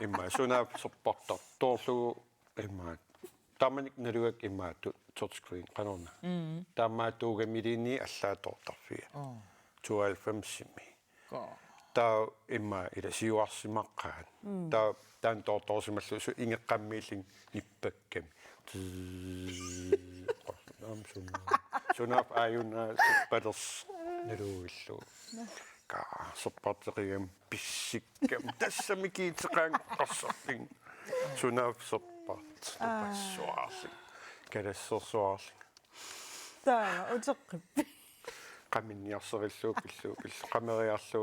имма сунаап сорпартар тоорлугу имма таманик нэругак иммаату touchscreen qanорна таамаатуугамилини аллаатортарфиа 12 сими таа имма иласиуарсимаққаат таа таан тоорторсималлу су ингеққаммииллин ниппакками сунаап аюна суппалерс нэлуиллу ка соппартериам писсиккам тассами киитеқаан қарсарлин сунаап соппарт пассуарлин калассерсуарлин таа утеққиппи qaminiarserilluu qameriarlu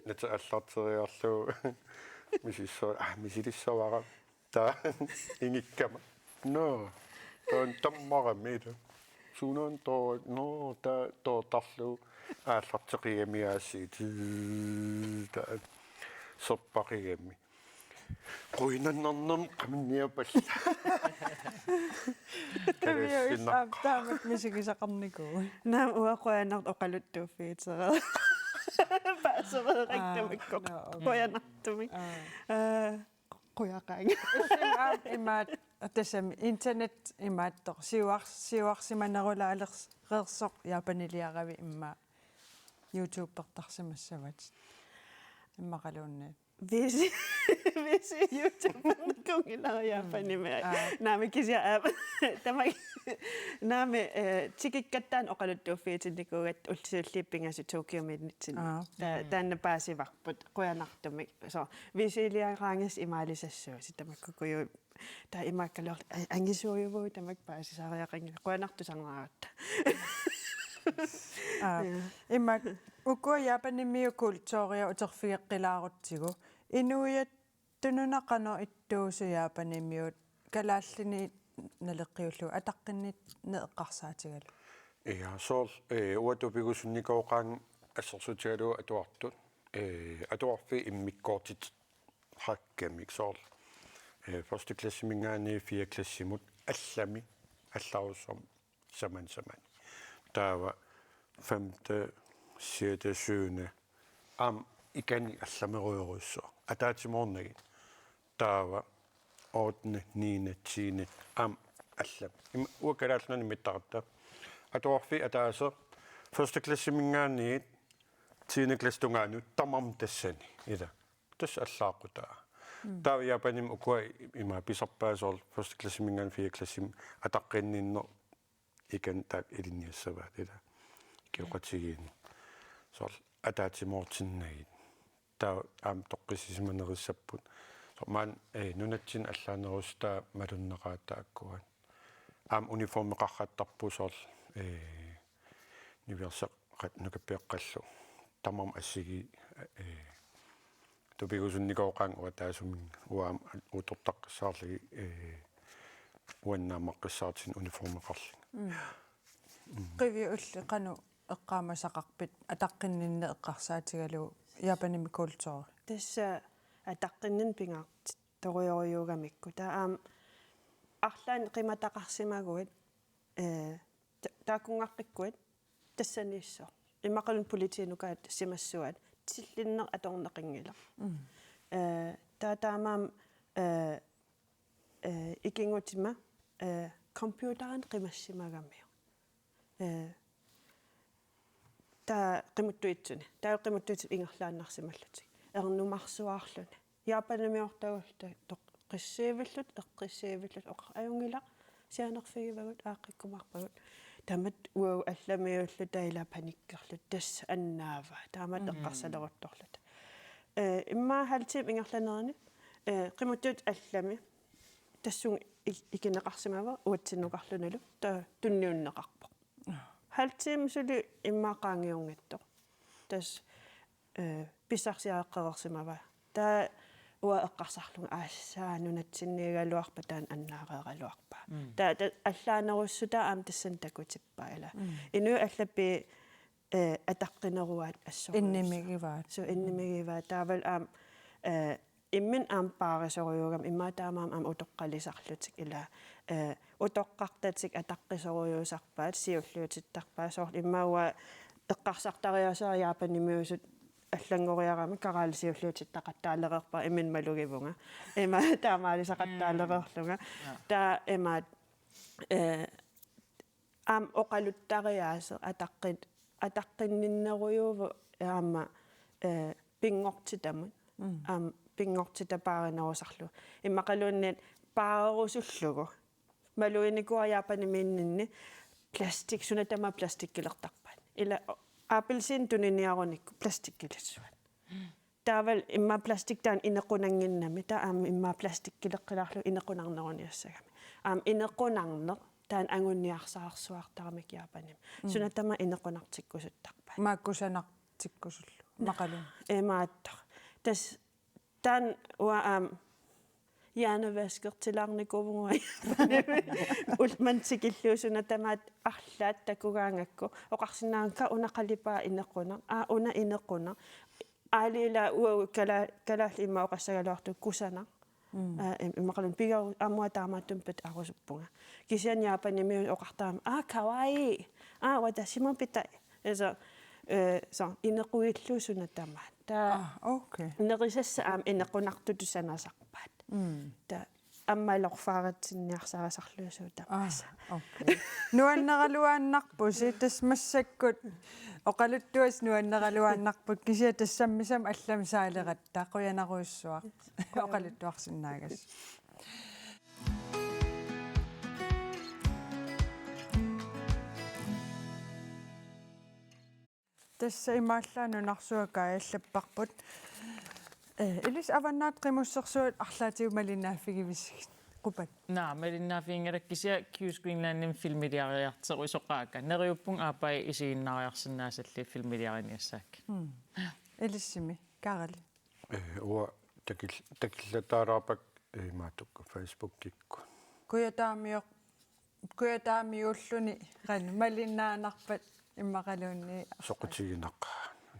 nata allarteriarlu misissua misilissavara ta ingikkama no ton tammaramida suunan to no ta tarlu aallarteqiamiaasi ta soppaqiami qoinannarnam qaminiapalla taamat misigisaqarnikuu naam uaquanart oqaluttuuffiitera paasereriktamikko qoyanartumik qoyaqaanga imaat tassami internet imaattor siuarsimanerula alersoq yaapaniliaravi imma YouTube pertarsimassavat immaqaluunnaat Visi YouTube kungina Japanime. Nami kisia nami tikikattaan oqaluttuuffiitillikuugat ulsiulliippingasu Tokyo Midnitsin. Tanna paasivarput qoyanartumik. So visiliaraangas imaalisassuusi tamakkukuju ta imakkalor angisuujuvu tamak paasisariaqinga qoyanartusarnaratta. Imma ukua Japanimiukultooria uterfigeqqilaarutsigu inuiat tununaqano ittuusu Japanimiut kalaallini naleqqiullu ataqqinit neeqqarsaatigalu ja sol uatupigusunnikooqaan assersutigalu atuartut atuarfi immikkoortit hakkemik sol første klassimingaani 4 klassimut allami allarusom saman taava 5. 6. 7. ikani allameruuruusso ataatimornagi taava 8. 9. 10. allam uakalaalnani mittaqatta atuarfi ataaser 1. klassimingaani 10. klass tungaanu tamam tassani ila tas allaaqqutaa taava japanim ukua ima pisarpaasorl 1. klassimingaan 4. klassim ataqqinninno ikan tak iliniassavaat ila kiuqatigiin sol ataatimortinnagit taa toqqisisimanerissapпут man nunatsin allaanerusta malunneqaataakkuat uniformeqarrattarpu sol niverseqqat nukappiaqqallu tamam assigi tupigusunnikoqaan uataasumin uam utortaqqissaarligi uannaamaqqissaartin uniformeqarling qivi ulli qanu eqqaamasaqarpit ataqqinninne eqqarsaatigalu Japanimi kultuuri. Tassa ataqqinnin pingaart torioriugamikku taa arlaan qimataqarsimaguit taakungaqqikkuit tassaniissor imaqalun politiinukaat simassuat tillinner atorneqingila taamaam ikingutima computerin qimassimagamiu taa qimuttuitsuni taa qimuttuitsit ingerlaannarsimallutik ernumarsuarluni Japanimiortagulta qisseivillut eqqisseivillut oqarajungila sianerfigivagut aaqikkumarpagut tamat uau allamiullu taila panikkerlut tass annaava taamat eqqarsaleruttorlut imma haltim ingerlanerni qimuttuit allami tassun ikineqarsimava uatsinuqarlunalu ta tunniunneqarpoq haltim suli immaaqaangiungattoq tas pissarsiaaqerersimava ta ua eqqarsarlunga аассаанунатсиннигаluarpa taan annaareeraluarpa ta allaanerussuta aam tassan takutippaila inu allappi ataqqineruat assoru Innimigivaat. so innimigivaat taaval aam immin aam paarisoriugam imma taamaam aam utoqqalisarlutik ila utoqqartatik ataqqisoriusarpaat siulluutittarpaa soor immaua eqqarsartariasaa Japanimiusut аллангориарами караалисиуллуутиттақаттаалерерпа имин малугивунга има таамаалисақаттаалерерлунга таа имаат ам оқалуттариаасе атаққинниннеруйууву аама пингортитамут ам пингортитапааринерусарлу иммақалуунниат паарерусуллугу малуиникуа Яапанимииннинни пластик сунатама пластиккилертарпаат ила апельсин тунинниаруникку пластиккилассуат таавал имма пластиктаан инеқунангиннами таа аама имма пластиккилеққилаарлу инеқунарнеруниассагами аама инеқунарнеқ таан ангунниарсаарсуартарамик Яапаним сунатама инеқунартиккусуттарпаат Maakkusanartikkusullu maqalun. Emaattaq tas taan ua яанаваскертилаарникувгуа улмантикиллуусуна тамаат арлаат такугаангакку оқарсинаанка унақалипаа инеққуна уна инеққуна аалила уау калаалли имма оқассагалуарту кусана иммақалун пигау амуа таамааттумпат арусуппунга кисиан Яапаними оқартаама каваи ватасимапитай эсо så innequilluusuna tamaat ta okay nerisassa aam innequnartutussanasarpaat ta аммалорфааратсинниарсарасарлуусуу тамаса okay nuanneraluaannarpusi tasmassakkut oqaluttuas nuanneraluaannarput kisia tassammisam allami saalerattaa quyanaruissuaq oqaluttuarsinnaagas tässä imaallaanu narsuakaa allapparput ilis avannaat qimussersuat arlaatiumalinaaffigivissik qupat naa malinaafiingalakkisia Q's Greenlandin filmiliariarteru isoqaaka neriuppung aapai isiinnaariarsinnaasalli filmiliariniassaak ilissimi karali ua takillataaraapak imaatukku Facebook-kikku kuyataamiulluni qan malinnaanarpat иммақалуунни соқутигинаққа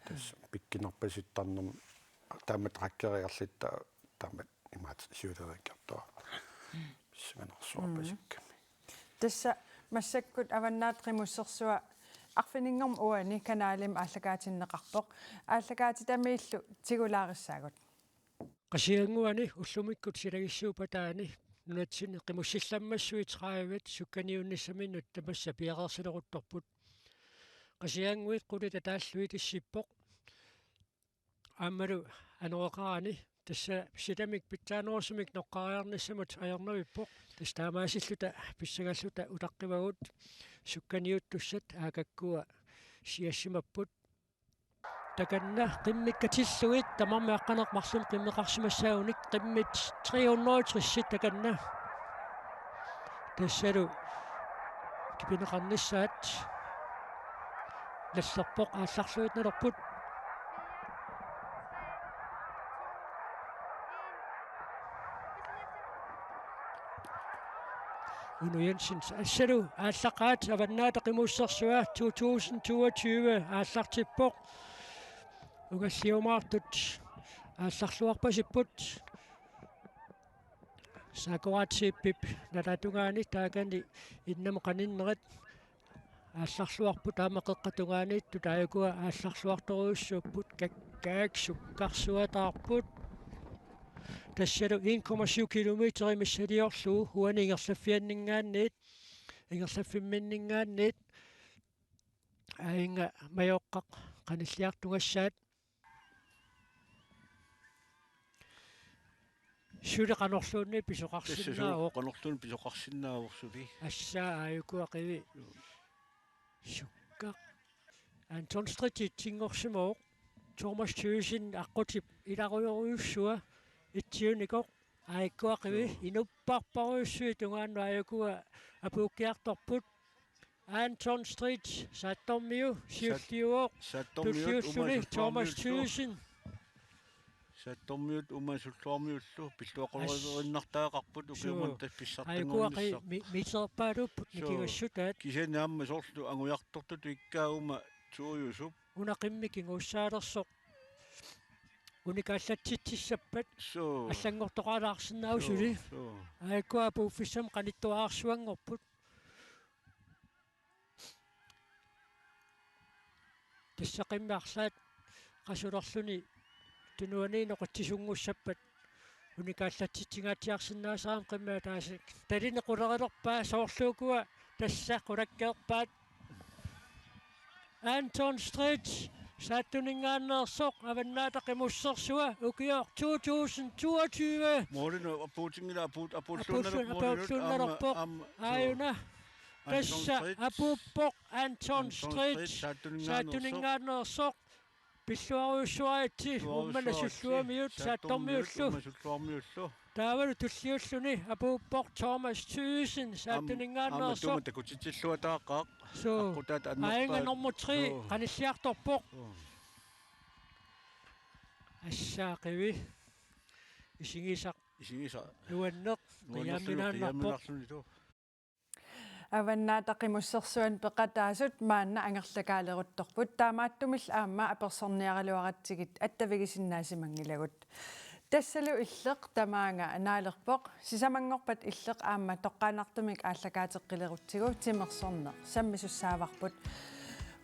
тас пиккинерпаситтарнерм таамат раккериарлитта таамат имаат сиулериккартуа писсанерсуарпасикками тасса массаккут аваннаат қимуссерсуа арфинингорм уани канаалим ааллакаатиннеқарпоқ ааллакаатитамииллу тигулаариссаагут qasianguani ullumikкут силагиссуупатаани нунатсини қимуссилламмассуитраавит сукканиунниссаминут тамасса пиақерсилерутторпут qasianguit qulita taallui tissippoq aammalu anuaqaani tassa sitamik pitsaanorsumik noqqariarnissamut ajarnavippoq tastaamaasilluta pissagalluta utaqqivagut sukkaniuttussat aakakkua siassimapput takanna qimmikkatilluit tamarmi aqqaneqmarlum qimmeqarsimassaagunik qimmit 360 takanna tassalu kipineqarnissaat лассерпоқ аалларлуитнерпут Uno Jensens assalu ааллақаат аваннаата қимуссерсуа 2022 ааллартиппоқ угассиумаартут аалларлуарпасиппут сакуаатсииппип налатунгаани таакани иннаму қаниннерат аалларлуарпут таамақеққатунгаанитtu таякуа аалларлуарторуйуссууппут каккааксуккарсуатаарпут тассалу 1,7 километри миссалиорлуу хуани ингерлаффианнингаанниит ингерлаффимминнингаанниит аинга маёққақ қаниллиартунгассаат сулеқанерлуунни писоқарсиннаавоқ қанерлуун писоқарсиннааворсули ассаа ааюкуақиви сукка Anton Strittit tiнгорсимоо Thomas Tøsen аққутип иларуйоруйуссуа итсиуникоқ аиккуақиви инуппарпаруйуссуи тунгаанну аякуа апууккиарторпут Anton Stritt саттормиу сиуллиуоқ туллиуллуни Thomas Tøsen саттормиут умасуллуармиуллу пиллуақорериннартаақарпут укиуман тасписсартангууннссақ аикуақи митерпаалуппут никигассутаат кисанаамма соорлу ангуяртортут иккаагума туuyusуп унақиммикингуссаалерсоқ уникааллатситсиссаппат аллангортоқалаарсинаусули аиккуа пууффиссам қаниттуаарсуангорпут тассақиммаарсаат қасулерлуни тунуани ноқатсисунгуссаппат уникааллатситсингаатиарсинаасаам қиммаа таасик талине қулерилерпаа соорлуукуа тасса қулаккеерпаат Anton Stritt сааттунингааннерсоқ аваннаата қимуссерсуа укиор 2022 морина апуутингила апууллуннерпоқ ааюна тасса апууппоқ Anton Stritt сааттунингааннерсоқ пиллуаруйуссуаати уммана суллуамиут сааттормиуллу таавалу туллиуллуни апууппоқ Thomas Tøsen сааттунингааннерсоқ такутитиллуатааққаақ аққутаат аинга номер 3 қаниллиарторпоқ ассаақиви исигисақ нуаннеқ қиамминааннарпоқ аваннаатақимуссерсуан пеқатаасут маанна ангерлакаалерутторпут таамааттумил аама аперсорниаралуаратсигит аттавигисиннаасимангилагут тассалу иллеқ тамаанга анаалерпоқ сисамангорпат иллеқ аама тоққаанартумик ааллакаатеққилерутсигу тимерсорнеқ саммисуссааварпут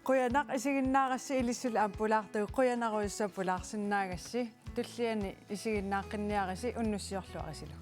қуянақ исигиннаарасси илиссул аампулаартагу қуянаруйуссапулаарсиннаагасси туллиани исигиннааққинниараси уннуссиорлуарисилу